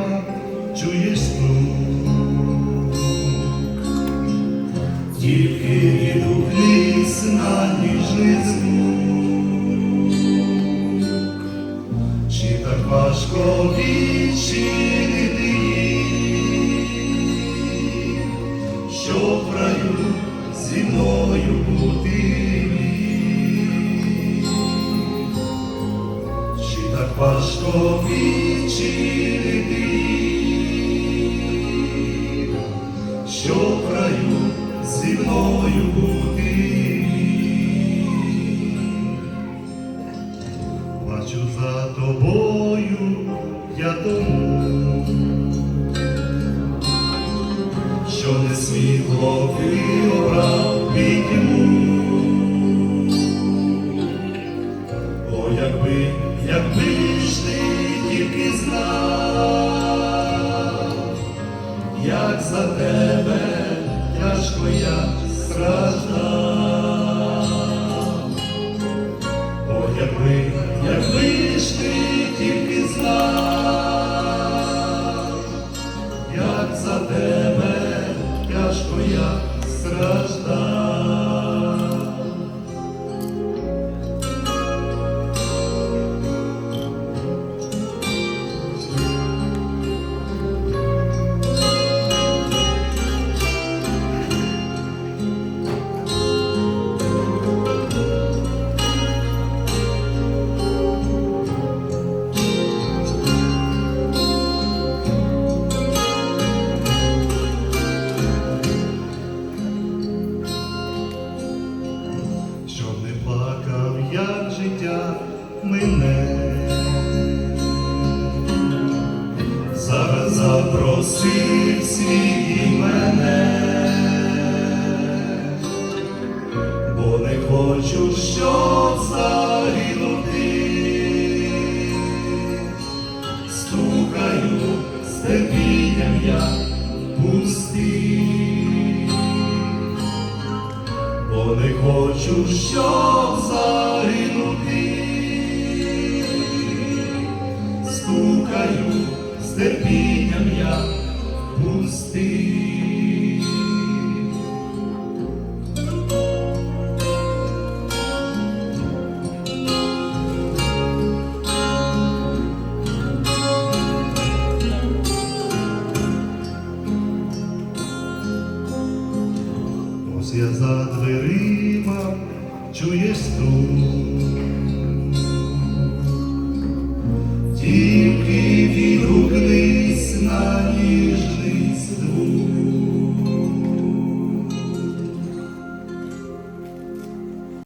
дверима чуєш стук, тільки відгук ліс на ніжний звук. Чи так важко відчинити їх, щоб в раю зі мною бути? Так важко відчинити їх, щоб в раю зі мною бути. Бачу за тобою я тому, що не світло ти обрав пітьму. О, якби ж ти тільки знав, як за тебе тяжко я страждав. О, якби ж ти тільки знав, як за тебе тяжко я страждав. Щоб не плакав, як життя мине, зараз запросив світ і мене, бо не хочу, щоб загинути. Стукаю з терпінням я пустий, бо не хочу, щоб загинути. Стукаю з терпінням я пустий. Ось я за дверима чуєш стук,